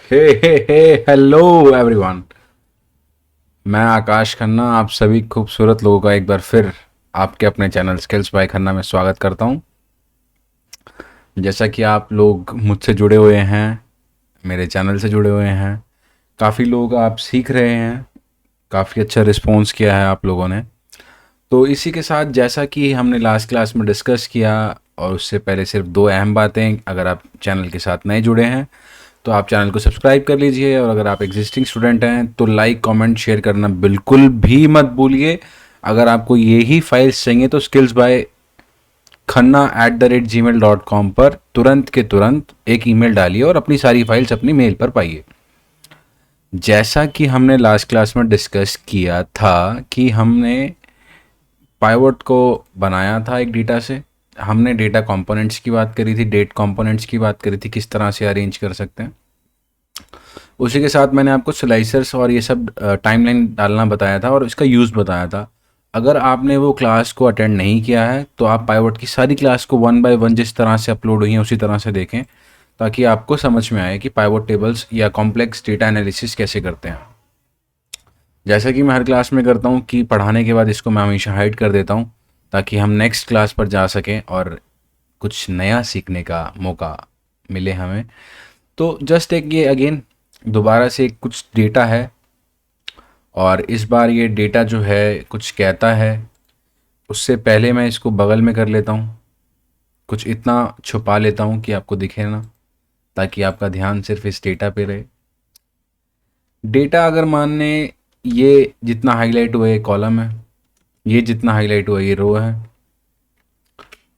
हे हे हे hello everyone. मैं आकाश खन्ना आप सभी खूबसूरत लोगों का एक बार फिर आपके अपने चैनल स्किल्स बाय खन्ना में स्वागत करता हूं। जैसा कि आप लोग मुझसे जुड़े हुए हैं, मेरे चैनल से जुड़े हुए हैं, काफ़ी लोग आप सीख रहे हैं, काफ़ी अच्छा रिस्पॉन्स किया है आप लोगों ने। तो इसी के साथ जैसा कि हमने लास्ट क्लास में डिस्कस किया और उससे पहले सिर्फ दो अहम बातें, अगर आप चैनल के साथ नए जुड़े हैं तो आप चैनल को सब्सक्राइब कर लीजिए, और अगर आप एग्जिस्टिंग स्टूडेंट हैं तो लाइक कमेंट शेयर करना बिल्कुल भी मत भूलिए। अगर आपको यही फाइल्स चाहिए तो स्किल्स बाय खन्ना@gmail.com पर तुरंत के तुरंत एक ईमेल डालिए और अपनी सारी फाइल्स अपनी मेल पर पाइए। जैसा कि हमने लास्ट क्लास में डिस्कस किया था कि हमने पाइवट को बनाया था एक डेटा से, हमने डेटा कंपोनेंट्स की बात करी थी, डेट कंपोनेंट्स की बात करी थी, किस तरह से अरेंज कर सकते हैं। उसी के साथ मैंने आपको स्लाइसर्स और ये सब टाइमलाइन डालना बताया था और इसका यूज़ बताया था। अगर आपने वो क्लास को अटेंड नहीं किया है तो आप पाइवट की सारी क्लास को वन बाय वन जिस तरह से अपलोड हुई हैं उसी तरह से देखें, ताकि आपको समझ में आए कि पाइवट टेबल्स या कॉम्प्लेक्स डेटा एनालिसिस कैसे करते हैं। जैसा कि मैं हर क्लास में करता हूँ कि पढ़ाने के बाद इसको मैं हमेशा हाइड कर देता हूँ, ताकि हम नेक्स्ट क्लास पर जा सकें और कुछ नया सीखने का मौका मिले हमें। तो जस्ट एक ये अगेन दोबारा से कुछ डेटा है, और इस बार ये डेटा जो है कुछ कहता है। उससे पहले मैं इसको बगल में कर लेता हूँ, कुछ इतना छुपा लेता हूँ कि आपको दिखे ना, ताकि आपका ध्यान सिर्फ इस डेटा पे रहे। डेटा अगर मानने ये जितना हाईलाइट हुआ ये कॉलम है, ये जितना हाईलाइट हुआ ये रो है,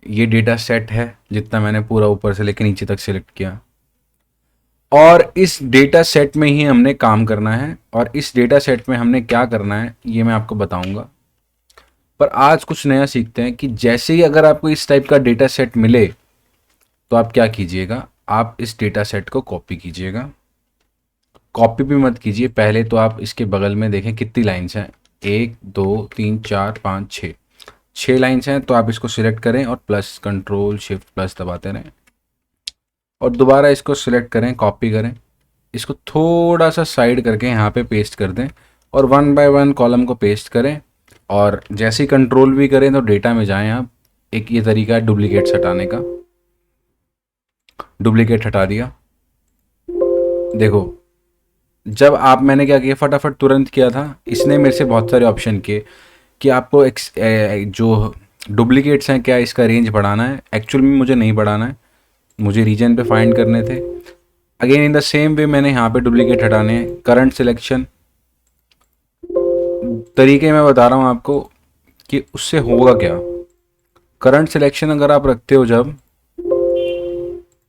ये डेटा सेट है जितना मैंने पूरा ऊपर से लेकर नीचे तक सिलेक्ट किया, और इस डेटा सेट में ही हमने काम करना है। और इस डेटा सेट में हमने क्या करना है ये मैं आपको बताऊंगा। पर आज कुछ नया सीखते हैं कि जैसे ही अगर आपको इस टाइप का डेटा सेट मिले तो आप क्या कीजिएगा, आप इस डेटा सेट को कॉपी कीजिएगा। कॉपी भी मत कीजिए, पहले तो आप इसके बगल में देखें कितनी लाइन्स हैं, 1 2 3 4 5 6, 6 लाइन्स हैं। तो आप इसको सिलेक्ट करें और प्लस कंट्रोल शिफ्ट प्लस दबाते रहें, और दोबारा इसको सिलेक्ट करें, कॉपी करें, इसको थोड़ा सा साइड करके यहाँ पे पेस्ट कर दें, और वन बाय वन कॉलम को पेस्ट करें। और जैसे ही कंट्रोल भी करें तो डेटा में जाएं आप। एक ये तरीका है डुप्लीकेट्स हटाने का। डुप्लीकेट हटा दिया। देखो, जब आप मैंने क्या किया, फटाफट तुरंत किया था, इसने मेरे से बहुत सारे ऑप्शन किए कि आपको जो डुप्लीकेट्स हैं क्या इसका रेंज बढ़ाना है। एक्चुअल में मुझे नहीं बढ़ाना है, मुझे रीजन पे फाइंड करने थे। Again in the same way मैंने यहाँ पे डुप्लीकेट हटाने हैं। करंट सिलेक्शन तरीके मैं बता रहा हूँ आपको कि उससे होगा क्या। करंट सिलेक्शन अगर आप रखते हो जब,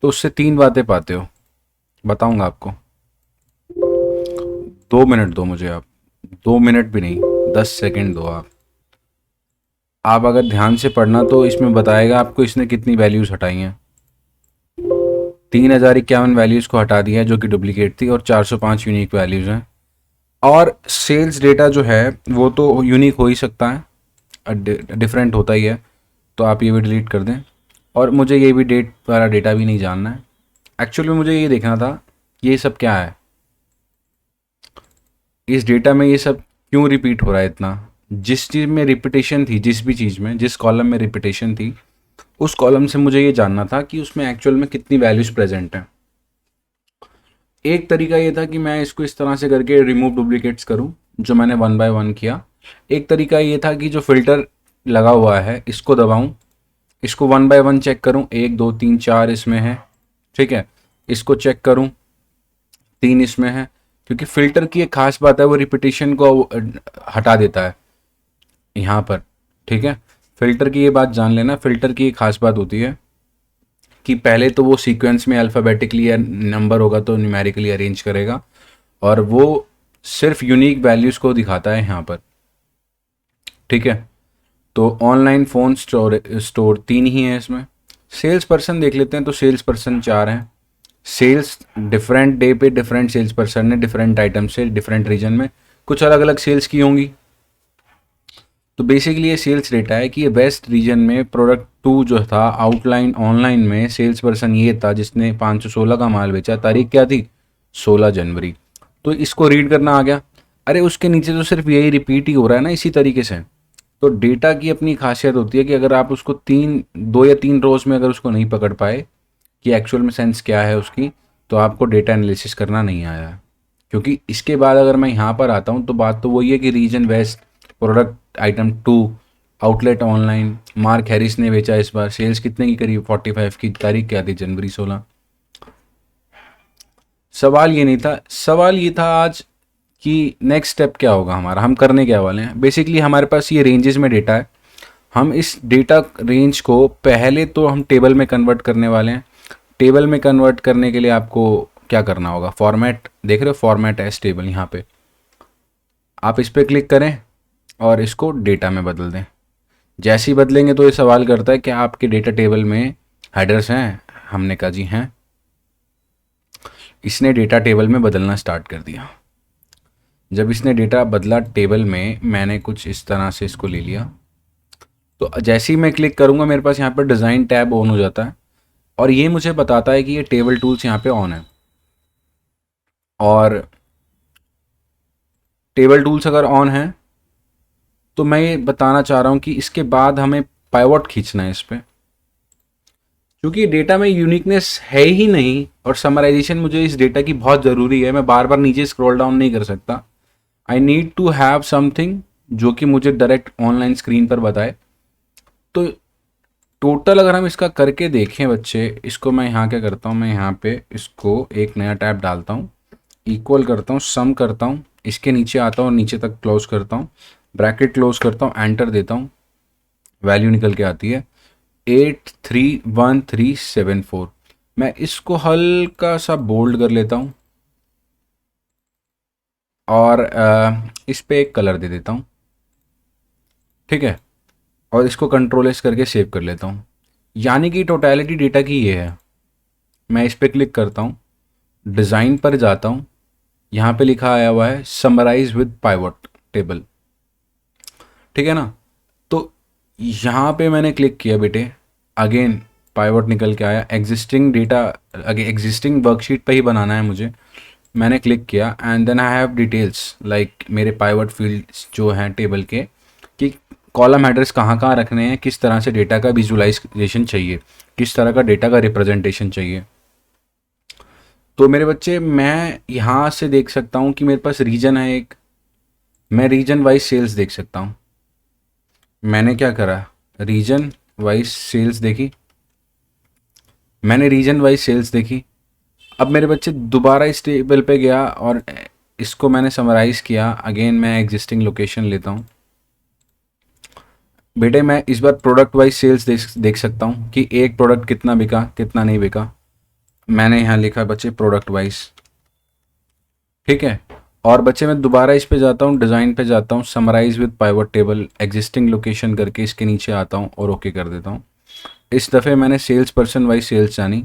तो उससे तीन बातें पाते हो, बताऊंगा आपको। 2 मिनट दो मुझे आप, 2 मिनट भी नहीं, 10 सेकेंड दो आप अगर ध्यान से पढ़ना तो इसमें बताएगा आपको इसने कितनी वैल्यूज़ हटाई हैं। 3051 वैल्यूज़ को हटा दिया है जो कि डुप्लीकेट थी, और 405 यूनिक वैल्यूज़ हैं। और सेल्स डेटा जो है वो तो यूनिक हो ही सकता है, डिफरेंट होता ही है, तो आप ये भी डिलीट कर दें। और मुझे ये भी डेट वाला डेटा भी नहीं जानना है। एक्चुअली मुझे ये देखना था ये सब क्या है, इस डेटा में ये सब क्यों रिपीट हो रहा है इतना। जिस चीज़ में रिपीटेशन थी, जिस भी चीज़ में, जिस कॉलम में रिपीटेशन थी, उस कॉलम से मुझे ये जानना था कि उसमें एक्चुअल में कितनी वैल्यूज़ प्रेजेंट हैं। एक तरीका ये था कि मैं इसको इस तरह से करके रिमूव डुप्लीकेट्स करूं, जो मैंने वन बाय वन किया। एक तरीका ये था कि जो फिल्टर लगा हुआ है इसको दबाऊं, इसको वन बाय वन चेक करूं, 1 2 3 4 इसमें है, ठीक है। इसको चेक करूं, 3 इसमें है, क्योंकि फिल्टर की एक खास बात है वो रिपीटेशन को हटा देता है यहाँ पर, ठीक है। फिल्टर की ये बात जान लेना, फिल्टर की एक खास बात होती है कि पहले तो वो सीक्वेंस में अल्फ़ाबेटिकली या नंबर होगा तो न्यूमेरिकली अरेंज करेगा, और वो सिर्फ यूनिक वैल्यूज़ को दिखाता है यहाँ पर, ठीक है। तो ऑनलाइन फ़ोन स्टोर 3 ही है इसमें। सेल्स पर्सन देख लेते हैं, तो सेल्स पर्सन 4 हैं। सेल्स डिफरेंट डे पे डिफरेंट सेल्स पर्सन ने डिफरेंट आइटम से डिफरेंट रीजन में कुछ अलग अलग सेल्स की होंगी। तो बेसिकली ये सेल्स डेटा है कि ये वेस्ट रीजन में प्रोडक्ट 2 जो था आउटलाइन ऑनलाइन में, सेल्स पर्सन ये था जिसने 516 का माल बेचा। तारीख क्या थी, 16 जनवरी। तो इसको रीड करना आ गया। अरे उसके नीचे तो सिर्फ यही रिपीट ही हो रहा है ना इसी तरीके से। तो डेटा की अपनी खासियत होती है कि अगर आप उसको 2 या 3 रोज में अगर उसको नहीं पकड़ पाए कि एक्चुअल में सेंस क्या है उसकी, तो आपको डेटा एनालिसिस करना नहीं आया है। क्योंकि इसके बाद अगर मैं यहाँ पर आता हूँ तो बात तो वही है कि region west, product item 2, outlet online, Mark Harris ने बेचा इस बार, सेल्स कितने की करी, 45 की, तारीख क्या थी, जनवरी 16। सवाल ये नहीं था, सवाल ये था आज कि नेक्स्ट स्टेप क्या होगा हमारा, हम करने क्या वाले हैं। बेसिकली हमारे पास ये रेंजेस में डेटा है, हम इस डेटा रेंज को पहले तो हम टेबल में कन्वर्ट करने वाले हैं। टेबल में कन्वर्ट करने के लिए आपको क्या करना होगा, फॉर्मेट देख रहे हो, फॉर्मेट एज टेबल, यहाँ पे आप इस पर क्लिक करें और इसको डेटा में बदल दें। जैसे ही बदलेंगे तो ये सवाल करता है कि आपके डेटा टेबल में हेडर्स हैं, हमने कहा जी हैं। इसने डेटा टेबल में बदलना स्टार्ट कर दिया। जब इसने डेटा बदला टेबल में, मैंने कुछ इस तरह से इसको ले लिया, तो जैसे ही मैं क्लिक करूंगा मेरे पास यहाँ पर डिज़ाइन टैब ऑन हो जाता है और ये मुझे बताता है कि ये टेबल टूल्स यहाँ पे ऑन है। और टेबल टूल्स अगर ऑन है तो मैं ये बताना चाह रहा हूँ कि इसके बाद हमें पाइवट खींचना है इस पर, क्योंकि डेटा में यूनिकनेस है ही नहीं और समराइजेशन मुझे इस डेटा की बहुत ज़रूरी है। मैं बार बार नीचे स्क्रॉल डाउन नहीं कर सकता। I need to have something जो कि मुझे डायरेक्ट ऑनलाइन स्क्रीन पर बताए। तो टोटल अगर हम इसका करके देखें बच्चे, इसको मैं यहाँ क्या करता हूँ, मैं यहाँ पे इसको एक नया टैब डालता हूँ, इक्वल करता हूँ, सम करता हूँ, इसके नीचे आता हूँ, नीचे तक क्लोज करता हूँ, ब्रैकेट क्लोज करता हूँ, एंटर देता हूँ, वैल्यू निकल के आती है 831374। मैं इसको हल्का सा बोल्ड कर लेता हूँ और इस पे एक कलर दे देता हूँ, ठीक है, और इसको कंट्रोल एस करके सेव कर लेता हूँ। यानी कि टोटलिटी डेटा की ये है। मैं इस पर क्लिक करता हूँ, डिज़ाइन पर जाता हूँ, यहाँ पे लिखा आया हुआ है समराइज विद पाइवट टेबल, ठीक है ना। तो यहाँ पे मैंने क्लिक किया बेटे, अगेन पाइवट निकल के आया, एग्जिस्टिंग डेटा, अगे एग्जिस्टिंग वर्कशीट पे ही बनाना है मुझे। मैंने क्लिक किया and then I have details like मेरे पाइवट फील्ड्स जो हैं टेबल के, कि कॉलम हेडर्स कहाँ कहाँ रखने हैं, किस तरह से डेटा का विजुअलाइजेशन चाहिए, किस तरह का डेटा का रिप्रेजेंटेशन चाहिए। तो मेरे बच्चे मैं यहाँ से देख सकता हूँ कि मेरे पास रीजन है एक, मैं रीजन वाइज सेल्स देख सकता हूँ। मैंने क्या करा, रीजन वाइज सेल्स देखी, मैंने रीजन वाइज सेल्स देखी। अब मेरे बच्चे दोबारा इस टेबल पे गया और इसको मैंने समराइज़ किया। अगेन मैं एग्जिस्टिंग लोकेशन लेता हूँ बेटे, मैं इस बार प्रोडक्ट वाइज सेल्स देख सकता हूँ कि एक प्रोडक्ट कितना बिका कितना नहीं बिका। मैंने यहाँ लिखा बच्चे प्रोडक्ट वाइज, ठीक है। और बच्चे मैं दोबारा इस पे जाता हूँ, डिज़ाइन पे जाता हूँ, summarise with pivot table, existing location करके इसके नीचे आता हूँ और ओके कर देता हूँ। इस दफ़े मैंने सेल्स पर्सन वाइज सेल्स जानी,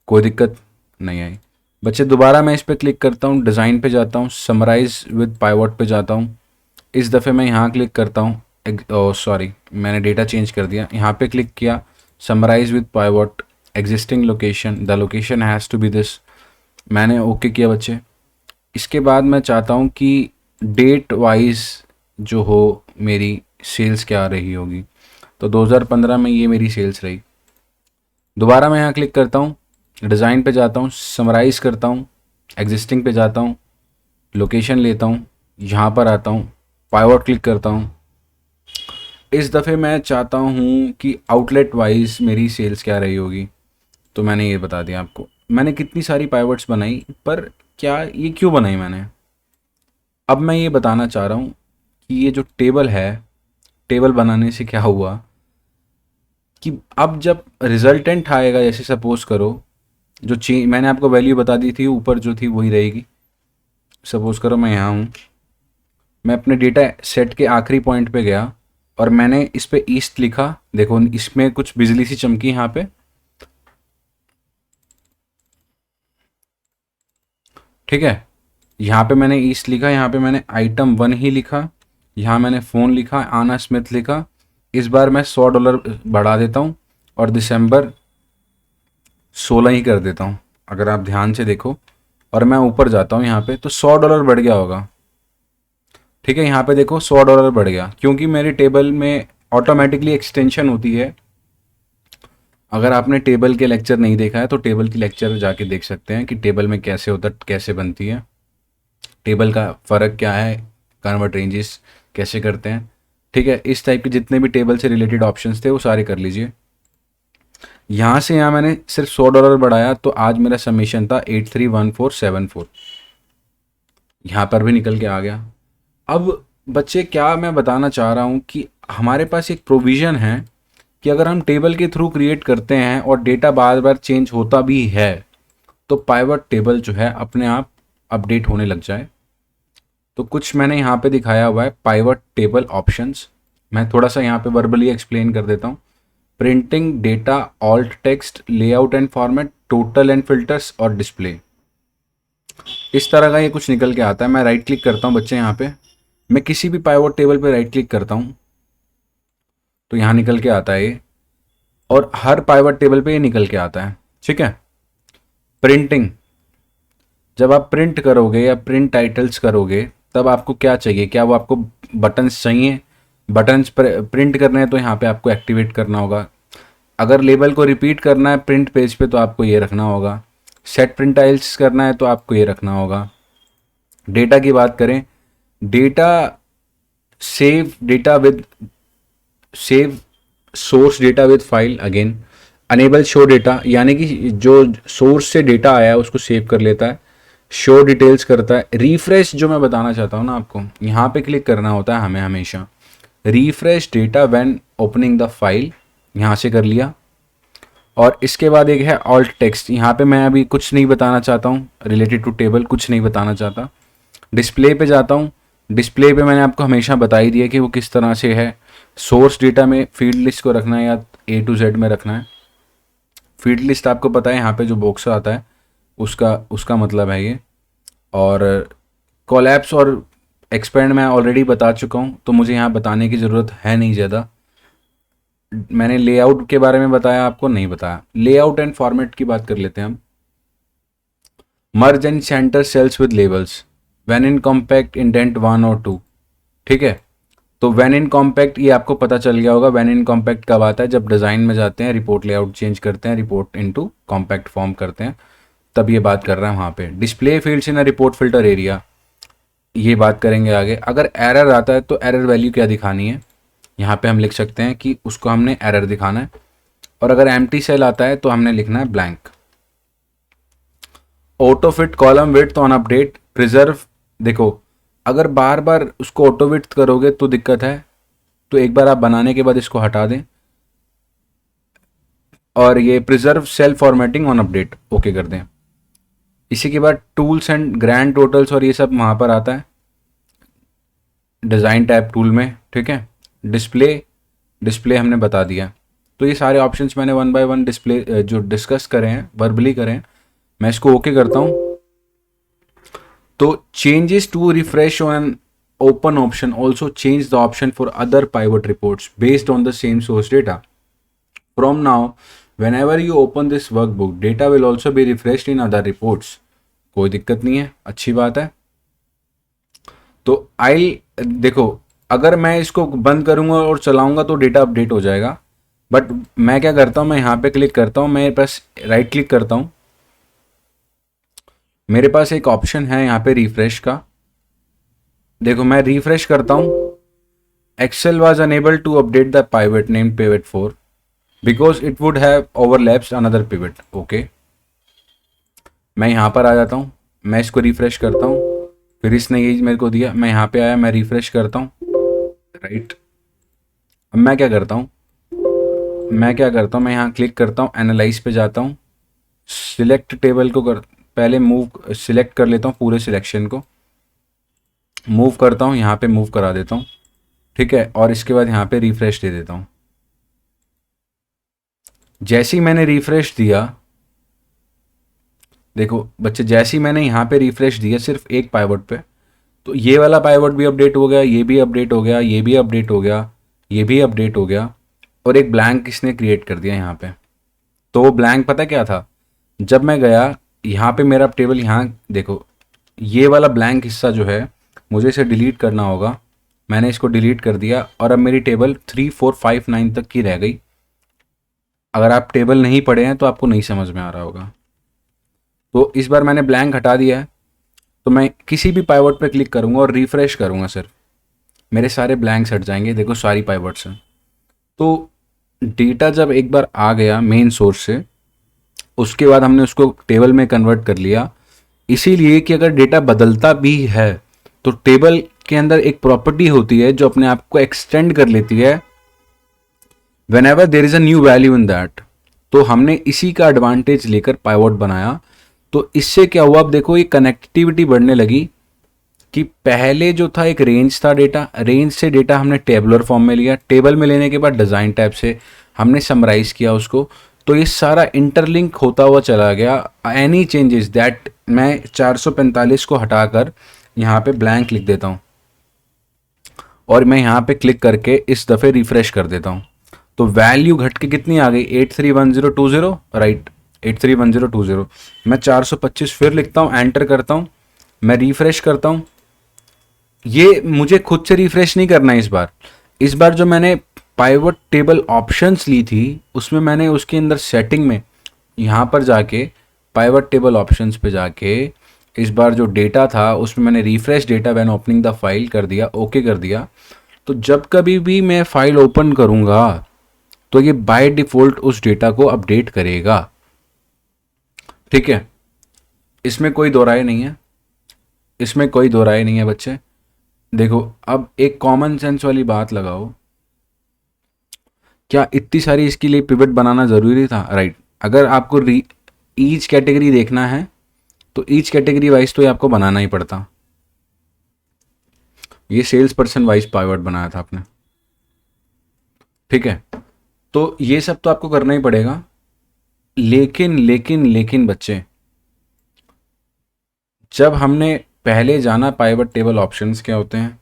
कोई दिक्कत नहीं आई। बच्चे दोबारा मैं इस पर क्लिक करता हूँ, डिज़ाइन पे जाता हूँ, समराइज विद पाइवट पे जाता हूँ। इस दफ़े मैं यहाँ क्लिक करता हूँ, सॉरी मैंने डेटा चेंज कर दिया, यहाँ पे क्लिक किया, summarise with pivot, existing location, the location has to be this, मैंने ओके किया बच्चे। इसके बाद मैं चाहता हूँ कि डेट वाइज जो हो मेरी सेल्स क्या रही होगी, तो 2015 में ये मेरी सेल्स रही। दोबारा मैं यहाँ क्लिक करता हूँ, डिज़ाइन पे जाता हूँ, समराइज़ करता हूँ, एग्जिस्टिंग पे जाता हूँ, लोकेशन लेता हूँ, यहाँ पर आता हूँ, पाइवट क्लिक करता हूँ। इस दफ़े मैं चाहता हूँ कि आउटलेट वाइज मेरी सेल्स क्या रही होगी, तो मैंने ये बता दिया आपको। मैंने कितनी सारी पाइवट्स बनाई, पर क्या ये क्यों बनाई मैंने, अब मैं ये बताना चाह रहा हूँ कि ये जो टेबल है, टेबल बनाने से क्या हुआ कि अब जब रिजल्टेंट आएगा, जैसे सपोज करो जो चेंज मैंने आपको वैल्यू बता दी थी ऊपर जो थी वही रहेगी। सपोज करो मैं यहाँ हूँ, मैं अपने डेटा सेट के आखिरी पॉइंट पे गया और मैंने इस पे ईस्ट लिखा, देखो इसमें कुछ बिजली सी चमकी यहाँ पे, ठीक है। यहाँ पे मैंने ईस्ट लिखा, यहाँ पे मैंने आइटम 1 ही लिखा, यहाँ मैंने फ़ोन लिखा, आना स्मिथ लिखा। इस बार मैं $100 बढ़ा देता हूँ और दिसंबर 16 ही कर देता हूँ। अगर आप ध्यान से देखो और मैं ऊपर जाता हूँ यहाँ पे, तो $100 बढ़ गया होगा। ठीक है, यहाँ पे देखो $100 बढ़ गया, क्योंकि मेरी टेबल में ऑटोमेटिकली एक्सटेंशन होती है। अगर आपने टेबल के लेक्चर नहीं देखा है तो टेबल की लेक्चर जाके देख सकते हैं कि टेबल में कैसे होता, कैसे बनती है टेबल, का फ़र्क क्या है, कन्वर्ट रेंजेस कैसे करते हैं। ठीक है, इस टाइप के जितने भी टेबल से रिलेटेड ऑप्शंस थे वो सारे कर लीजिए। यहाँ से यहाँ मैंने सिर्फ $100 बढ़ाया, तो आज मेरा समीशन था 831474, यहाँ पर भी निकल के आ गया। अब बच्चे क्या मैं बताना चाह रहा हूँ कि हमारे पास एक प्रोविज़न है कि अगर हम टेबल के थ्रू क्रिएट करते हैं और डेटा बार बार चेंज होता भी है, तो पाइवट टेबल जो है अपने आप अपडेट होने लग जाए। तो कुछ मैंने यहाँ पे दिखाया हुआ है पाइवट टेबल ऑप्शंस। मैं थोड़ा सा यहाँ पे वर्बली एक्सप्लेन कर देता हूँ। Printing data, alt text, layout and format, total and filters और डिस्प्ले, इस तरह का ये कुछ निकल के आता है। मैं राइट क्लिक करता हूँ बच्चे, यहाँ पे मैं किसी भी पाइवट टेबल पे राइट क्लिक करता हूँ तो यहाँ निकल के आता है ये, और हर पाइवट टेबल पे ये निकल के आता है। ठीक है, प्रिंटिंग, जब आप प्रिंट करोगे या प्रिंट टाइटल्स करोगे तब आपको क्या चाहिए, क्या वो आपको बटन्स चाहिए? बटन्स प्रिंट करने हैं तो यहाँ पे आपको एक्टिवेट करना होगा। अगर लेबल को रिपीट करना है प्रिंट पेज पे तो आपको ये रखना होगा। सेट प्रिंट टाइल्स करना है तो आपको ये रखना होगा। डेटा की बात करें, data save source data with file, again enable show data, यानी कि जो सोर्स से डेटा आया है उसको सेव कर लेता है। शो डिटेल्स करता है। रिफ्रेश, जो मैं बताना चाहता हूँ ना आपको, यहाँ पे क्लिक करना होता है हमें हमेशा। Refresh data when opening the file, यहाँ से कर लिया। और इसके बाद एक है ऑल्ट टेक्स्ट, यहाँ पे मैं अभी कुछ नहीं बताना चाहता हूँ रिलेटेड टू टेबल, कुछ नहीं बताना चाहता। डिस्प्ले पे जाता हूँ। डिस्प्ले पे मैंने आपको हमेशा बता ही दिया कि वो किस तरह से है। सोर्स डेटा में फील्ड लिस्ट को रखना है या A to Z में रखना है। फील्ड लिस्ट आपको पता है, यहाँ पे जो बॉक्स आता है उसका मतलब है ये। और कोलैप्स और एक्सपेंड मैं ऑलरेडी बता चुका हूँ, तो मुझे यहाँ बताने की ज़रूरत है नहीं ज़्यादा। मैंने लेआउट के बारे में बताया, आपको नहीं बताया। लेआउट एंड फॉर्मेट की बात कर लेते हैं हम। Merge and centre cells with labels, when in compact, indent 1 और 2। ठीक है, तो व्हेन इन कॉम्पैक्ट ये आपको पता चल गया होगा। व्हेन इन कॉम्पैक्ट कब आता है? जब डिज़ाइन में जाते हैं, रिपोर्ट लेआउट चेंज करते हैं, रिपोर्ट इनटू कॉम्पैक्ट फॉर्म करते हैं, तब ये बात कर रहा है वहाँ पे। Display fields in a report filter area, ये बात करेंगे आगे। अगर एरर आता है तो एरर वैल्यू क्या दिखानी है, यहाँ पे हम लिख सकते हैं कि उसको हमने एरर दिखाना है। और अगर एम्प्टी सेल आता है तो हमने लिखना है blank. Auto fit column width on update, preserve, देखो अगर बार बार उसको ऑटो विड्थ करोगे तो दिक्कत है, तो एक बार आप बनाने के बाद इसको हटा दें। और ये preserve cell formatting on update okay कर दें। इसी के बाद टूल्स एंड ग्रैंड टोटल्स और ये सब वहाँ पर आता है डिज़ाइन टैब टूल में। ठीक है, डिस्प्ले हमने बता दिया। तो ये सारे ऑप्शंस मैंने वन बाय वन डिस्प्ले जो डिस्कस करे हैं, वर्बली करें हैं। मैं इसको ओके करता हूँ। तो changes to refresh on an open option also change the option for other pivot reports based on the same source data. From now whenever you open this workbook, data will also be refreshed in other reports। कोई दिक्कत नहीं है, अच्छी बात है। तो देखो अगर मैं इसको बंद करूंगा और चलाऊंगा तो डेटा अपडेट हो जाएगा। बट मैं क्या करता हूं, मैं यहाँ पे क्लिक करता हूं, मैं बस राइट क्लिक करता हूं। मेरे पास एक ऑप्शन है यहाँ पे रिफ्रेश का। देखो मैं रिफ्रेश करता हूं। Excel was unable to update the pivot name pivot 4 because it would have overlaps another pivot. Okay, मैं यहाँ पर आ जाता हूँ, मैं इसको रिफ्रेश करता हूँ, फिर इसने यही मेरे को दिया, मैं यहाँ पे आया, मैं रिफ्रेश करता हूँ। राइट, अब मैं क्या करता हूँ, मैं यहाँ क्लिक करता हूँ, एनालाइज पे जाता हूँ, सिलेक्ट टेबल को पहले मूव सिलेक्ट कर लेता हूँ, पूरे सिलेक्शन को मूव करता हूँ, यहाँ पे मूव करा देता हूँ। ठीक है, और इसके बाद यहाँ पे रिफ्रेश दे देता हूँ। जैसे ही मैंने रिफ्रेश दिया, देखो बच्चे, जैसे ही मैंने यहाँ पे रिफ्रेश दिया सिर्फ एक पाइवट पे, तो ये वाला पाइवट भी अपडेट हो गया, ये भी अपडेट हो गया, ये भी अपडेट हो गया, ये भी अपडेट हो गया, और एक ब्लैंक इसने क्रिएट कर दिया यहाँ पे। तो वो ब्लैंक पता क्या था, जब मैं गया यहाँ पे मेरा टेबल, यहाँ देखो ये वाला ब्लैंक हिस्सा जो है मुझे इसे डिलीट करना होगा। मैंने इसको डिलीट कर दिया और अब मेरी टेबल 3 4 5 9 तक की रह गई। अगर आप टेबल नहीं पढ़े हैं तो आपको नहीं समझ में आ रहा होगा। तो इस बार मैंने ब्लैंक हटा दिया है, तो मैं किसी भी पाइवट पे क्लिक करूँगा और रिफ्रेश करूँगा सिर्फ, मेरे सारे ब्लैंक्स हट जाएंगे। देखो सारी पाइवट्स हैं। तो डेटा जब एक बार आ गया मेन सोर्स से, उसके बाद हमने उसको टेबल में कन्वर्ट कर लिया। इसीलिए कि अगर डेटा बदलता भी है तो टेबल के अंदर एक प्रॉपर्टी होती है जो अपने आप को एक्सटेंड कर लेती है when ever there is a new value in that. तो हमने इसी का एडवांटेज लेकर पाइवट बनाया। तो इससे क्या हुआ, अब देखो ये कनेक्टिविटी बढ़ने लगी कि पहले जो था एक रेंज था डेटा, रेंज से डेटा हमने टेबलर फॉर्म में लिया, टेबल में लेने के बाद डिज़ाइन टैब से हमने समराइज किया उसको। तो ये सारा इंटरलिंक होता हुआ चला गया। एनी चेंजेस दैट, मैं 445 को हटाकर यहाँ पे ब्लैंक लिख देता हूँ और मैं यहाँ पे क्लिक करके इस दफ़े रिफ्रेश कर देता हूँ। तो वैल्यू घट के कितनी आ गई, 831020, राइट 831020। मैं 425 फिर लिखता हूँ, एंटर करता हूँ, मैं रिफ्रेश करता हूँ। ये मुझे खुद से रिफ्रेश नहीं करना है इस बार जो मैंने पाइवट टेबल ऑप्शंस ली थी उसमें मैंने उसके अंदर सेटिंग में यहाँ पर जाके पाइवट टेबल ऑप्शंस पे जाके इस बार जो डेटा था उसमें मैंने refresh data when opening the file कर दिया, ओके कर दिया। तो जब कभी भी मैं फाइल ओपन करूँगा तो ये बाय डिफ़ॉल्ट उस डेटा को अपडेट करेगा। ठीक है, इसमें कोई दो राय नहीं है, इसमें कोई दो राय नहीं है बच्चे। देखो अब एक कॉमन सेंस वाली बात लगाओ, क्या इतनी सारी इसके लिए पिवट बनाना ज़रूरी था, राइट। अगर आपको ईच कैटेगरी देखना है तो ईच कैटेगरी वाइज तो ये आपको बनाना ही पड़ता। ये सेल्स पर्सन वाइज पाइवट बनाया था आपने, ठीक है। तो ये सब तो आपको करना ही पड़ेगा। लेकिन लेकिन लेकिन बच्चे, जब हमने पहले जाना पाइवट टेबल ऑप्शंस क्या होते हैं,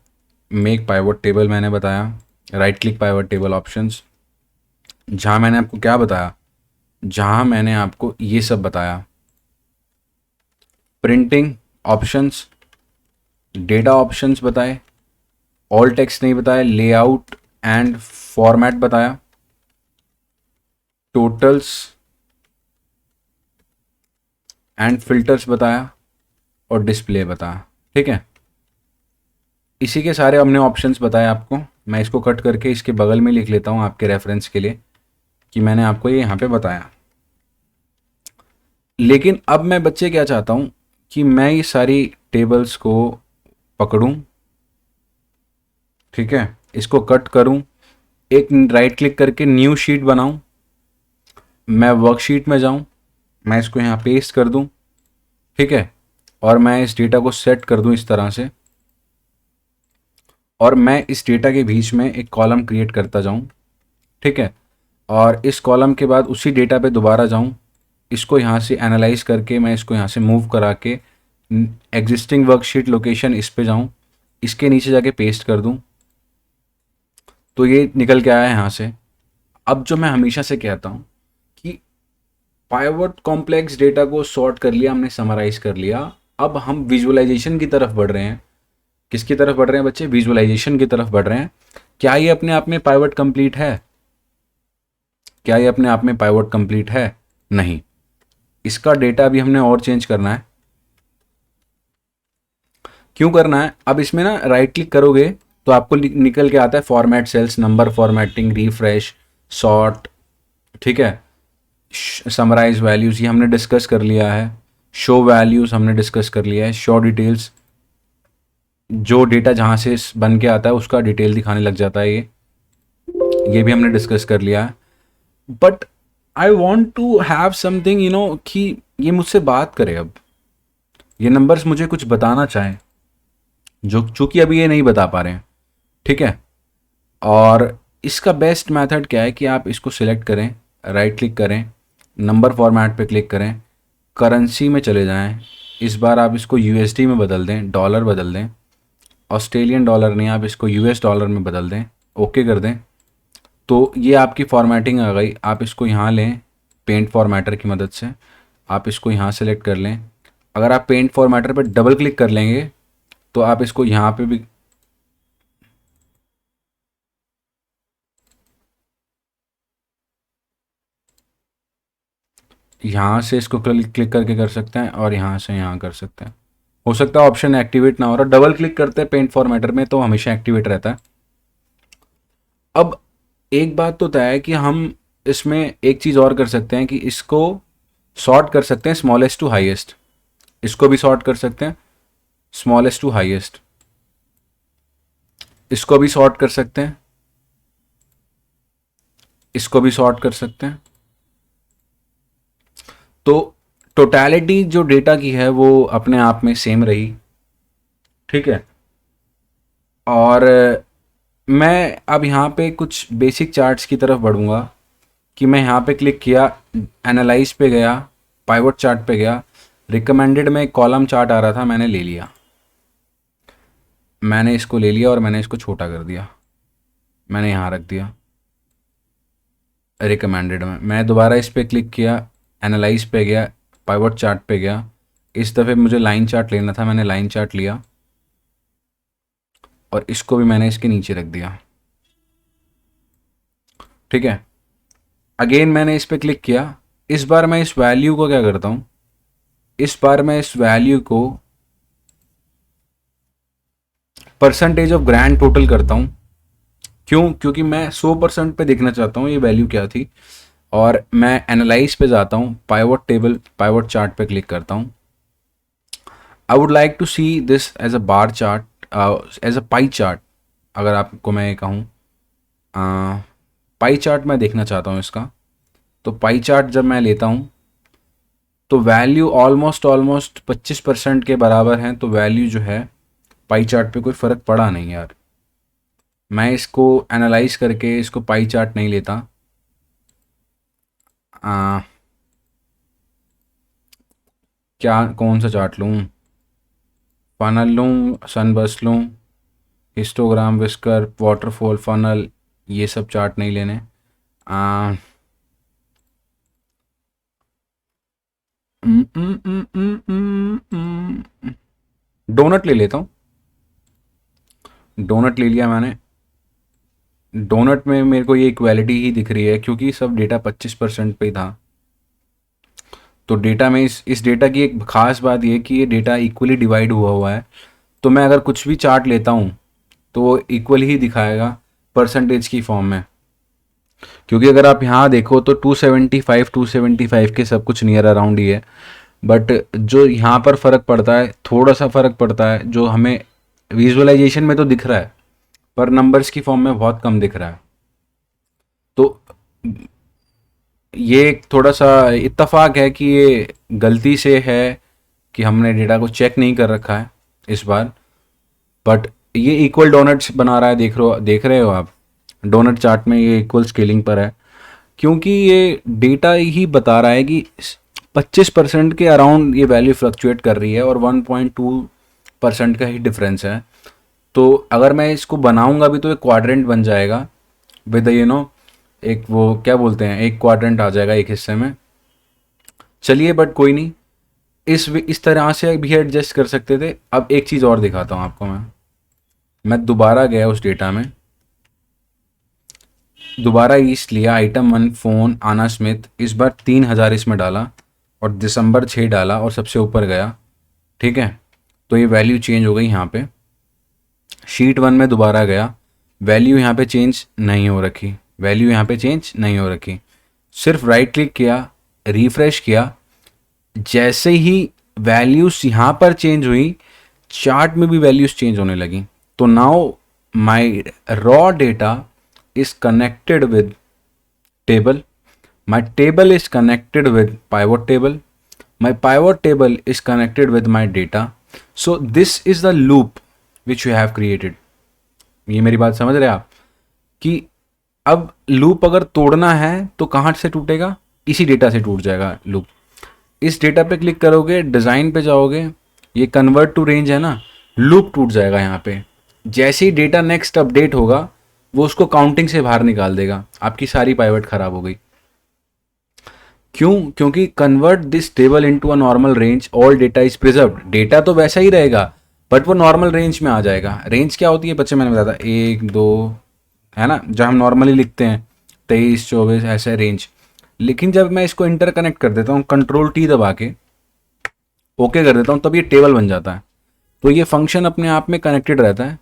मेक पाइवट टेबल मैंने बताया, right click pivot table options, जहाँ मैंने आपको क्या बताया, जहाँ मैंने आपको ये सब बताया, प्रिंटिंग ऑप्शंस, डेटा ऑप्शंस बताए, ऑल टेक्स्ट नहीं बताया, लेआउट एंड फॉर्मेट बताया, टोटल्स एंड फिल्टर्स बताया और डिस्प्ले बताया, ठीक है। इसी के सारे हमने ऑप्शंस बताए आपको। मैं इसको कट करके इसके बगल में लिख लेता हूँ आपके रेफरेंस के लिए कि मैंने आपको ये यहाँ पे बताया। लेकिन अब मैं बच्चे क्या चाहता हूँ कि मैं ये सारी टेबल्स को पकड़ूँ, ठीक है, इसको कट करूँ, एक राइट क्लिक करके न्यू शीट बनाऊँ, मैं वर्कशीट में जाऊँ, मैं इसको यहाँ पेस्ट कर दूँ, ठीक है, और मैं इस डेटा को सेट कर दूँ इस तरह से, और मैं इस डेटा के बीच में एक कॉलम क्रिएट करता जाऊँ, ठीक है। और इस कॉलम के बाद उसी डेटा पे दोबारा जाऊँ, इसको यहाँ से एनालाइज करके मैं इसको यहाँ से मूव करा के एग्जिस्टिंग वर्कशीट लोकेशन इस पे जाऊँ, इसके नीचे जाके पेस्ट कर दूँ, तो ये निकल के आया यहाँ से। अब जो मैं हमेशा से कहता हूँ कि पाइवट कॉम्प्लेक्स डेटा को सॉर्ट कर लिया हमने, समराइज कर लिया, अब हम विजुअलाइजेशन की तरफ बढ़ रहे हैं। किसकी तरफ बढ़ रहे हैं बच्चे, विजुअलाइजेशन की तरफ बढ़ रहे हैं। क्या ये अपने आप में पाइवट कंप्लीट है, क्या ये अपने आप में पाइवट कंप्लीट है, नहीं। इसका डेटा भी हमने और चेंज करना है। क्यों करना है, अब इसमें ना राइट क्लिक करोगे तो आपको निकल के आता है format cells, number formatting, refresh, sort, ठीक है, समराइज वैल्यूज ये हमने डिस्कस कर लिया है, शो वैल्यूज हमने डिस्कस कर लिया है, शो डिटेल्स, जो डेटा जहाँ से बन के आता है उसका डिटेल दिखाने लग जाता है, ये भी हमने डिस्कस कर लिया है। But I want to have something कि ये मुझसे बात करे, अब ये नंबर्स मुझे कुछ बताना चाहें, जो चूंकि अभी ये नहीं बता पा रहे हैं, ठीक है। और इसका बेस्ट मेथड क्या है कि आप इसको सिलेक्ट करें, राइट क्लिक करें, नंबर फॉर्मेट पे क्लिक करें, करेंसी में चले जाएं, इस बार आप इसको यूएसडी में बदल दें, डॉलर बदल दें, ऑस्ट्रेलियन डॉलर नहीं, आप इसको यूएस डॉलर में बदल दें, ओके कर दें। तो ये आपकी फॉर्मेटिंग आ गई। आप इसको यहाँ लें पेंट फॉर्मेटर की मदद से, आप इसको यहाँ सेलेक्ट कर लें। अगर आप पेंट फॉर्मेटर पे डबल क्लिक कर लेंगे तो आप इसको यहाँ पे भी यहाँ से इसको क्लिक करके कर सकते हैं और यहाँ से यहाँ कर सकते हैं। हो सकता है ऑप्शन एक्टिवेट ना हो रहा, डबल क्लिक करते हैं पेंट फॉर्मेटर में तो हमेशा एक्टिवेट रहता है। अब एक बात तो तय है कि हम इसमें एक चीज़ और कर सकते हैं कि इसको सॉर्ट कर सकते हैं स्मॉलेस्ट टू हाईएस्ट। इसको भी सॉर्ट कर सकते हैं स्मॉलेस्ट टू हाईएस्ट, इसको भी सॉर्ट कर सकते हैं, इसको भी सॉर्ट कर सकते हैं। तो टोटलिटी जो डेटा की है वो अपने आप में सेम रही, ठीक है। और मैं अब यहाँ पे कुछ बेसिक चार्ट्स की तरफ बढ़ूँगा कि मैं यहाँ पे क्लिक किया, एनालाइज पे गया, पाइवट चार्ट पे गया, रिकमेंडेड में एक कॉलम चार्ट आ रहा था, मैंने ले लिया, मैंने इसको ले लिया और मैंने इसको छोटा कर दिया, मैंने यहाँ रख दिया रिकमेंडेड में। मैं दोबारा इस पर क्लिक किया, एनालाइज पे गया, पाइवट चार्ट पे गया, इस दफ़े मुझे लाइन चार्ट लेना था, मैंने लाइन चार्ट लिया और इसको भी मैंने इसके नीचे रख दिया, ठीक है। अगेन मैंने इस पर क्लिक किया, इस बार मैं इस वैल्यू को क्या करता हूँ, इस बार मैं इस वैल्यू को परसेंटेज ऑफ ग्रैंड टोटल करता हूँ। क्यों? क्योंकि मैं 100% पे देखना चाहता हूँ ये वैल्यू क्या थी। और मैं एनालाइज पे जाता हूँ, पाइवट टेबल, पाइवट चार्ट पे क्लिक करता हूँ। I would like to see this as a bar chart, as a pie chart. अगर आपको मैं ये कहूँ पाई चार्ट मैं देखना चाहता हूँ इसका, तो पाई चार्ट जब मैं लेता हूँ तो वैल्यू ऑलमोस्ट 25% के बराबर हैं। तो वैल्यू जो है पाई चार्ट पे कोई फ़र्क पड़ा नहीं यार। मैं इसको एनालाइज करके इसको पाई चार्ट नहीं लेता। क्या कौन सा चार्ट लूँ? फनल लूँ, सनबर्स्ट लूँ, हिस्टोग्राम, विस्कर, वाटरफॉल, फनल, ये सब चार्ट नहीं लेने। डोनट ले लेता हूँ, डोनट ले लिया मैंने। डोनट में मेरे को ये इक्वालिटी ही दिख रही है क्योंकि सब डेटा 25% पे ही था। तो डेटा में इस डेटा की एक ख़ास बात ये कि ये डेटा इक्वली डिवाइड हुआ हुआ है। तो मैं अगर कुछ भी चार्ट लेता हूँ तो वो इक्वल ही दिखाएगा परसेंटेज की फॉर्म में। क्योंकि अगर आप यहाँ देखो तो 275 के सब कुछ नियर अराउंड ही है, बट जो यहाँ पर फ़र्क पड़ता है, थोड़ा सा फ़र्क पड़ता है, जो हमें विजुअलाइजेशन में तो दिख रहा है पर नंबर्स की फॉर्म में बहुत कम दिख रहा है। तो ये एक थोड़ा सा इत्तेफाक है कि ये गलती से है कि हमने डेटा को चेक नहीं कर रखा है इस बार। बट ये इक्वल डोनट्स बना रहा है, देख रहे हो आप डोनट चार्ट में ये इक्वल स्केलिंग पर है, क्योंकि ये डेटा ही बता रहा है कि 25% के अराउंड ये वैल्यू फ्लक्चुएट कर रही है और 1.2% का ही डिफरेंस है। तो अगर मैं इसको बनाऊंगा भी तो एक क्वाड्रेंट बन जाएगा विद एक वो क्या बोलते हैं, एक क्वाड्रेंट आ जाएगा एक हिस्से में। चलिए बट कोई नहीं, इस तरह से भी एडजस्ट कर सकते थे। अब एक चीज़ और दिखाता हूँ आपको। मैं दोबारा गया उस डेटा में, दोबारा ईस्ट लिया, आइटम 1 फ़ोन आना स्मिथ, इस बार 3000 इसमें डाला और दिसंबर 6 डाला और सबसे ऊपर गया, ठीक है। तो ये वैल्यू चेंज हो गई यहाँ पे। शीट 1 में दोबारा गया, वैल्यू यहाँ पे चेंज नहीं हो रखी, वैल्यू यहाँ पे चेंज नहीं हो रखी। सिर्फ राइट क्लिक किया, रिफ्रेश किया, जैसे ही वैल्यूज यहाँ पर चेंज हुई चार्ट में भी वैल्यूज चेंज होने लगी। तो now my raw data is connected with table, my table is connected with pivot table, my pivot table is connected with my data. So this is the loop which you have created. ये मेरी बात समझ रहे आप कि अब loop अगर तोड़ना है तो कहाँ से टूटेगा? इसी डेटा से टूट जाएगा लूप। इस डेटा पे क्लिक करोगे, डिज़ाइन पे जाओगे, ये कन्वर्ट टू रेंज है ना, लूप टूट जाएगा यहाँ पे। जैसे ही डेटा नेक्स्ट अपडेट होगा वो उसको काउंटिंग से बाहर निकाल देगा, आपकी सारी पाइवट ख़राब हो गई। क्यों? क्योंकि convert this table into a normal range, all data is preserved. Data तो वैसा ही रहेगा बट वो नॉर्मल रेंज में आ जाएगा। रेंज क्या होती है बच्चे, मैंने बताया था 1 2, है ना, जो हम नॉर्मली लिखते हैं 23 24 ऐसे रेंज। लेकिन जब मैं इसको इंटरकनेक्ट कर देता हूँ कंट्रोल टी दबा के ओके कर देता हूँ, तब ये टेबल बन जाता है। तो ये फंक्शन अपने आप में कनेक्टेड रहता है।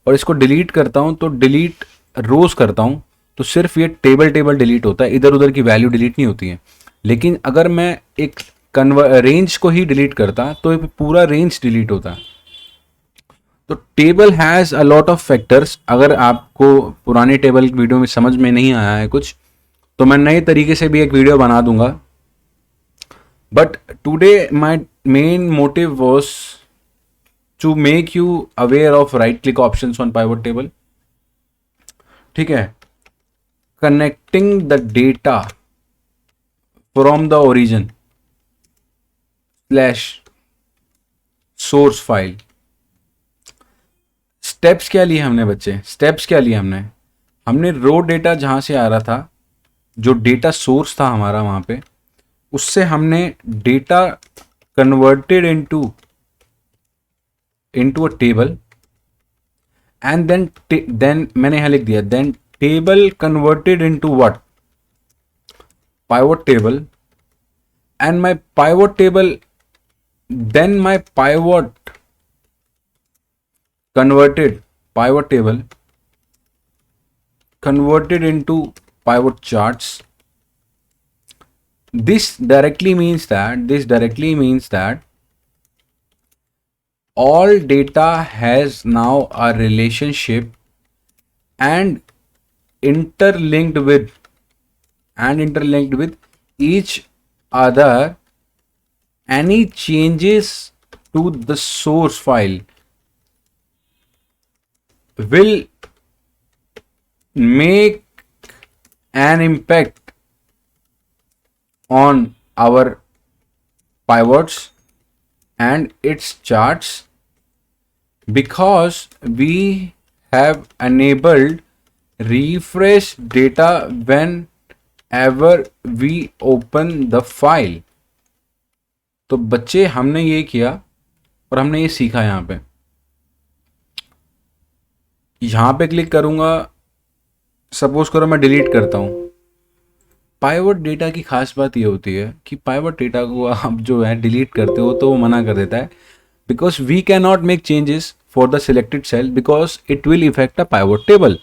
और इसको डिलीट करता हूँ तो डिलीट रोज करता हूँ तो सिर्फ ये टेबल टेबल डिलीट होता है, इधर उधर की वैल्यू डिलीट नहीं होती है। लेकिन अगर मैं एक रेंज को ही डिलीट करता तो ये पूरा रेंज डिलीट होता। तो table has a lot of factors. अगर आपको पुराने टेबल की वीडियो में समझ में नहीं आया है कुछ, तो मैं नए तरीके से भी एक वीडियो बना दूंगा। But today my main motive was to make you aware of right click options on pivot table. ठीक है, connecting the data from the origin slash source file. Steps क्या लिए हमने बच्चे, स्टेप्स क्या लिए हमने? हमने रो डेटा जहां से आ रहा था, जो डेटा सोर्स था हमारा वहां पे, उससे हमने data converted into a table. And then मैंने यहां लिख दिया then table converted into what, pivot table. And my pivot table, then my pivot converted pivot table converted into pivot charts. This directly means that all data has now a relationship and interlinked with each other. Any changes to the source file will make an impact on our pivots and its charts, because we have enabled refresh data whenever we open the file. तो बच्चे हमने ये किया और हमने ये सीखा। यहाँ पे क्लिक करूंगा, सपोज करो मैं डिलीट करता हूँ। पाइवट डेटा की खास बात ये होती है कि पाइवट डेटा को आप जो है डिलीट करते हो तो वो मना कर देता है, because we can not make changes for the selected cell because it will affect a pivot table.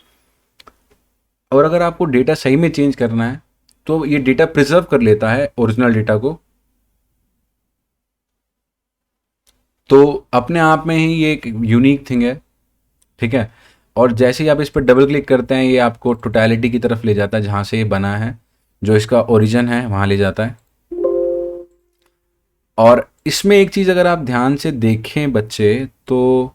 और अगर आपको डेटा सही में चेंज करना है तो ये डेटा प्रिजर्व कर लेता है ओरिजिनल डेटा को। तो अपने आप में ही ये एक यूनिक थिंग है। ठीक है, और जैसे ही आप इस पर डबल क्लिक करते हैं ये आपको टोटलिटी की तरफ ले जाता है, जहाँ से ये बना है, जो इसका ओरिजिन है वहाँ ले जाता है। और इसमें एक चीज़ अगर आप ध्यान से देखें बच्चे, तो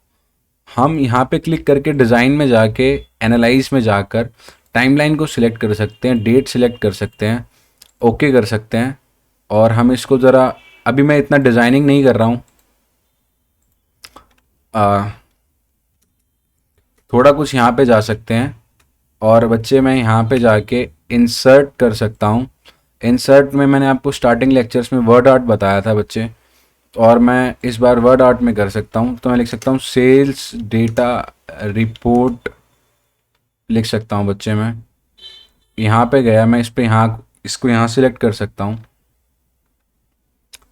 हम यहाँ पे क्लिक करके डिज़ाइन में जाके एनालाइज में जाकर टाइमलाइन को सिलेक्ट कर सकते हैं, डेट सिलेक्ट कर सकते हैं, ओके कर सकते हैं। और हम इसको ज़रा, अभी मैं इतना डिज़ाइनिंग नहीं कर रहा हूँ, थोड़ा कुछ यहाँ पे जा सकते हैं। और बच्चे मैं यहाँ पे जाके इंसर्ट कर सकता हूँ। इंसर्ट में मैंने आपको स्टार्टिंग लेक्चर्स में वर्ड आर्ट बताया था बच्चे, और मैं इस बार वर्ड आर्ट में कर सकता हूँ। तो मैं लिख सकता हूँ सेल्स डेटा रिपोर्ट, लिख सकता हूँ बच्चे। मैं यहाँ पे गया, मैं इस पे यहाँ इसको यहाँ सिलेक्ट कर सकता हूँ।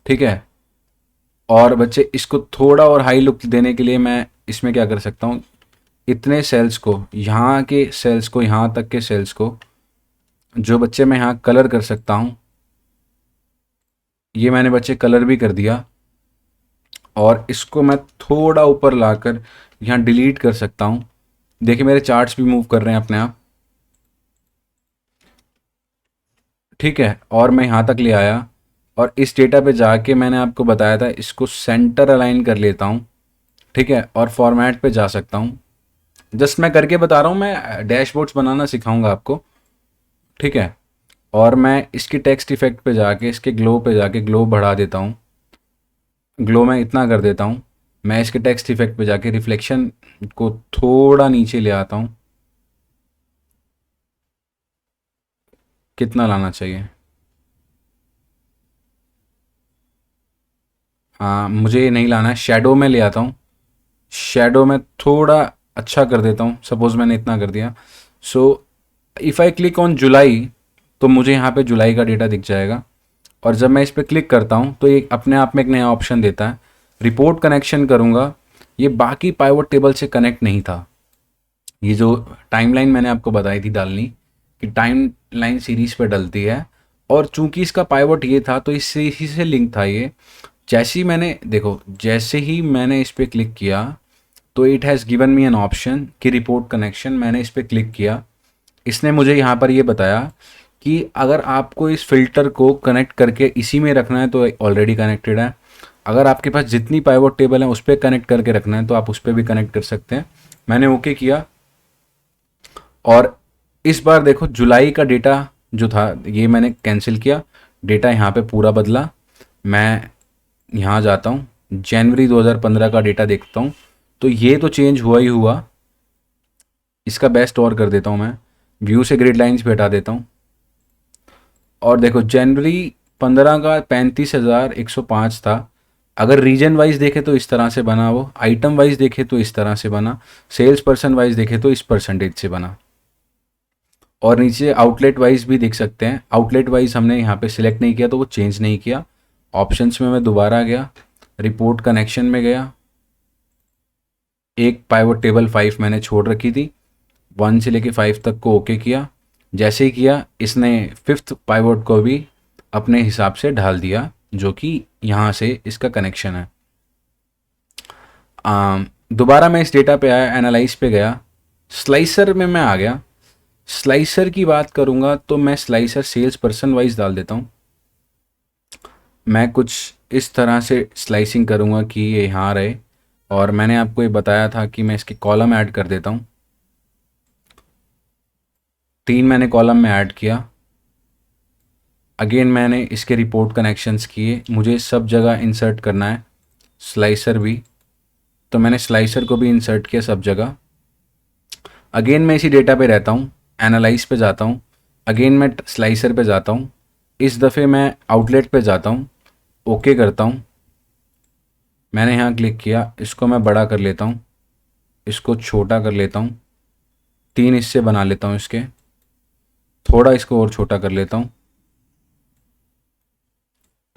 ठीक है, और बच्चे इसको थोड़ा और हाई लुक देने के लिए मैं इसमें क्या कर सकता हूँ, इतने सेल्स को, यहाँ के सेल्स को, यहाँ तक के सेल्स को, जो बच्चे मैं यहाँ कलर कर सकता हूँ, ये मैंने बच्चे कलर भी कर दिया। और इसको मैं थोड़ा ऊपर लाकर यहाँ डिलीट कर सकता हूँ। देखिए मेरे चार्ट्स भी मूव कर रहे हैं अपने आप। ठीक है, और मैं यहाँ तक ले आया और इस डेटा पे जाके मैंने आपको बताया था इसको सेंटर अलाइन कर लेता हूँ। ठीक है, और फॉर्मेट पे जा सकता हूँ। जस्ट मैं करके बता रहा हूँ, मैं डैशबोर्ड्स बनाना सिखाऊंगा आपको। ठीक है, और मैं इसकी टेक्स्ट इफेक्ट पे जाके इसके ग्लो पे जाके ग्लो बढ़ा देता हूँ। ग्लो मैं इतना कर देता हूँ। मैं इसके टेक्स्ट इफेक्ट पे जाके रिफ्लेक्शन को थोड़ा नीचे ले आता हूँ। कितना लाना चाहिए, मुझे नहीं लाना है, शैडो में ले आता हूँ। शैडो में थोड़ा अच्छा कर देता हूँ, सपोज मैंने इतना कर दिया। So if I click on July तो मुझे यहाँ पे जुलाई का डेटा दिख जाएगा। और जब मैं इस पर क्लिक करता हूँ तो ये अपने आप में एक नया ऑप्शन देता है, रिपोर्ट कनेक्शन करूँगा। ये बाकी पाइवट टेबल से कनेक्ट नहीं था। ये जो टाइमलाइन मैंने आपको बताई थी डालनी, कि टाइमलाइन सीरीज पे डलती है, और चूंकि इसका पाइवट ये था तो इससे इसी से लिंक था ये। जैसे ही मैंने देखो, जैसे ही मैंने इस पर क्लिक किया तो it has given me an option कि रिपोर्ट कनेक्शन। मैंने इस पर क्लिक किया, इसने मुझे यहाँ पर ये बताया कि अगर आपको इस फिल्टर को कनेक्ट करके इसी में रखना है तो ऑलरेडी कनेक्टेड है। अगर आपके पास जितनी पाइवट टेबल है उस पर कनेक्ट करके रखना है तो आप उस पर भी कनेक्ट कर सकते हैं। मैंने ओके किया, और इस बार देखो जुलाई का डेटा जो था ये मैंने कैंसिल किया, डेटा यहाँ पे पूरा बदला। मैं यहाँ जाता हूँ, जनवरी 2015 का डेटा देखता हूँ, तो ये तो चेंज हुआ ही हुआ। इसका बेस्ट और कर देता हूँ मैं, व्यू से ग्रिड लाइन्स पे हटा देता हूँ, और देखो जनवरी 15 का 35,105 था। अगर रीजन वाइज देखे तो इस तरह से बना, वो आइटम वाइज देखे तो इस तरह से बना, सेल्स पर्सन वाइज देखे तो इस परसेंटेज से बना। और नीचे आउटलेट वाइज भी देख सकते हैं, आउटलेट वाइज हमने यहाँ पे सिलेक्ट नहीं किया तो वो चेंज नहीं किया। ऑप्शंस में मैं दोबारा गया, रिपोर्ट कनेक्शन में गया, एक पाइवट टेबल 5 मैंने छोड़ रखी थी, 1 से लेके 5 तक को ओके किया। जैसे ही किया इसने 5th पाइवट को भी अपने हिसाब से ढाल दिया, जो कि यहाँ से इसका कनेक्शन है। दोबारा मैं इस डेटा पे आया, एनालाइज पे गया, स्लाइसर में मैं आ गया। स्लाइसर की बात करूँगा तो मैं स्लाइसर सेल्स पर्सन वाइज डाल देता हूँ। मैं कुछ इस तरह से स्लाइसिंग करूँगा कि ये यहाँ रहे, और मैंने आपको ये बताया था कि मैं इसके कॉलम ऐड कर देता हूँ। 3 मैंने कॉलम में ऐड किया। अगेन मैंने इसके रिपोर्ट कनेक्शंस किए, मुझे सब जगह इंसर्ट करना है, स्लाइसर भी, तो मैंने स्लाइसर को भी इंसर्ट किया सब जगह। अगेन मैं इसी डेटा पे रहता हूँ, एनालाइज पे जाता हूँ, अगेन मैं स्लाइसर पे जाता हूँ, इस दफ़े मैं आउटलेट पे जाता हूँ, ओके करता हूँ। मैंने यहाँ क्लिक किया, इसको मैं बड़ा कर लेता हूँ, इसको छोटा कर लेता हूँ, 3 हिस्से बना लेता हूँ इसके, थोड़ा इसको और छोटा कर लेता हूँ।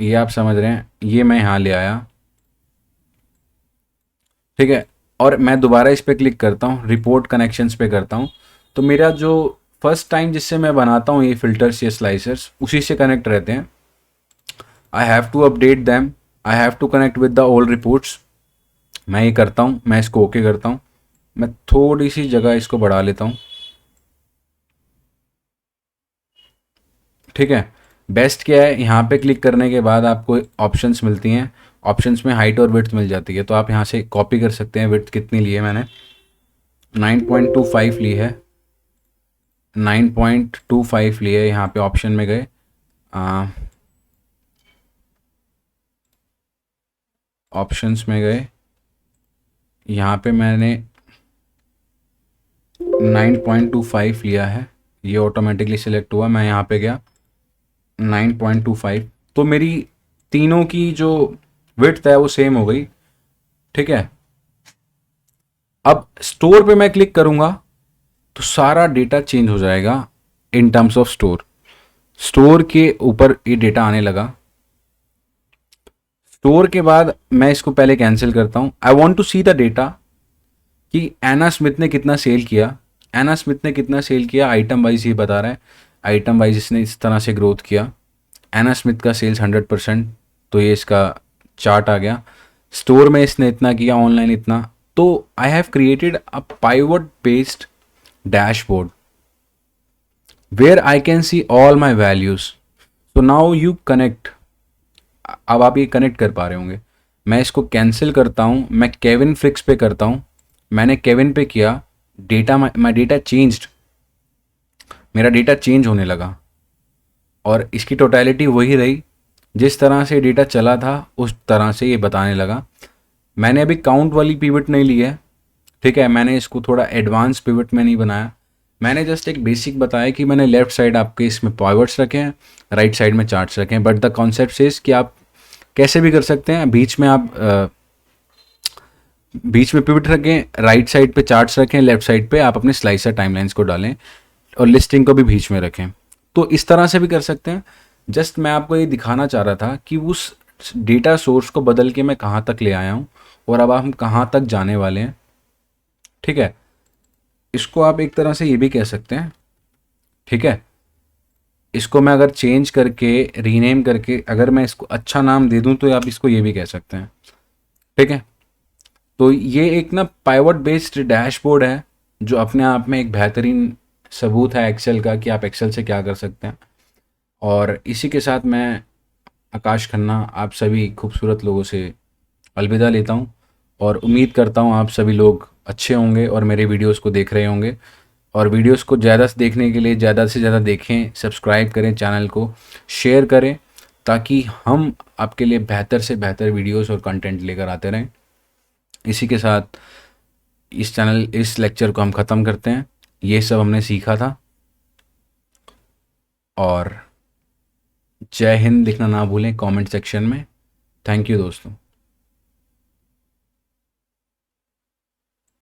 ये आप समझ रहे हैं, ये मैं यहाँ ले आया, ठीक है। और मैं दोबारा इस पर क्लिक करता हूँ, रिपोर्ट कनेक्शंस पे करता हूँ, तो मेरा जो फर्स्ट टाइम जिससे मैं बनाता हूँ ये फिल्टर्स या स्लाइसर्स, उसी से कनेक्ट रहते हैं। I have to update them, I have to connect with the old reports. मैं ये करता हूँ, मैं इसको ओके करता हूँ। मैं थोड़ी सी जगह इसको बढ़ा लेता हूँ, ठीक है। बेस्ट क्या है, यहाँ पे क्लिक करने के बाद आपको ऑप्शंस मिलती हैं, ऑप्शंस में हाइट और विड्थ मिल जाती है, तो आप यहाँ से कॉपी कर सकते हैं। विड्थ कितनी ली है मैंने, 9.25 ली है, 9.25 ली है। यहाँ पे ऑप्शन में गए, ऑप्शंस में गए, यहाँ पे मैंने 9.25 लिया है, ये ऑटोमेटिकली सिलेक्ट हुआ। मैं यहाँ पे गया 9.25, तो मेरी तीनों की जो विड्थ है वो सेम हो गई, ठीक है। अब स्टोर पे मैं क्लिक करूंगा तो सारा डेटा चेंज हो जाएगा in terms of store. Store के ऊपर ये डेटा आने लगा। स्टोर के बाद मैं इसको पहले कैंसिल करता हूं। I want to see the data कि एना स्मिथ ने कितना सेल किया। एना स्मिथ ने कितना सेल किया आइटम वाइज ये बता रहा है, आइटम वाइज इसने इस तरह से ग्रोथ किया। एना स्मिथ का सेल्स 100%, तो ये इसका चार्ट आ गया। स्टोर में इसने इतना किया, ऑनलाइन इतना। तो I have created a pivot based dashboard where I can see all my values. So now you connect, अब आप ये कनेक्ट कर पा रहे होंगे। मैं इसको कैंसिल करता हूँ, मैं केविन फ्लिक्स पे करता हूँ। मैंने केविन पे किया, डेटा माई डेटा चेंज्ड, मेरा डेटा चेंज होने लगा, और इसकी टोटलिटी वही रही, जिस तरह से डेटा चला था उस तरह से ये बताने लगा। मैंने अभी काउंट वाली पिवट नहीं ली है, ठीक है। मैंने इसको थोड़ा एडवांस पिवट में नहीं बनाया, मैंने जस्ट एक बेसिक बताया कि मैंने लेफ्ट साइड आपके इसमें पाइवट्स रखे हैं, राइट साइड में चार्ट्स रखे हैं, बट द कॉन्सेप्ट इज कि आप कैसे भी कर सकते हैं। बीच में आप बीच में पिवट रखें, राइट साइड पे चार्ट्स रखें, लेफ्ट साइड पे आप अपने स्लाइसर टाइमलाइंस को डालें और लिस्टिंग को भी बीच में रखें। तो इस तरह से भी कर सकते हैं। जस्ट मैं आपको ये दिखाना चाह रहा था कि उस डेटा सोर्स को बदल के मैं कहाँ तक ले आया हूँ और अब हम कहाँ तक जाने वाले हैं। ठीक है, इसको आप एक तरह से ये भी कह सकते हैं। ठीक है, इसको मैं अगर चेंज करके रीनेम करके अगर मैं इसको अच्छा नाम दे दूं तो आप इसको ये भी कह सकते हैं। ठीक है, तो ये एक ना पाइवट बेस्ड डैशबोर्ड है जो अपने आप में एक बेहतरीन सबूत है एक्सेल का कि आप एक्सेल से क्या कर सकते हैं। और इसी के साथ मैं आकाश खन्ना आप सभी खूबसूरत लोगों से अलविदा लेता हूँ और उम्मीद करता हूँ आप सभी लोग अच्छे होंगे और मेरे वीडियोस को देख रहे होंगे। और वीडियोस को ज़्यादा से देखने के लिए ज़्यादा से ज़्यादा देखें, सब्सक्राइब करें, चैनल को शेयर करें ताकि हम आपके लिए बेहतर से बेहतर वीडियोस और कंटेंट लेकर आते रहें। इसी के साथ इस लेक्चर को हम ख़त्म करते हैं। ये सब हमने सीखा था और जय हिंद लिखना ना भूलें कमेंट सेक्शन में। थैंक यू दोस्तों।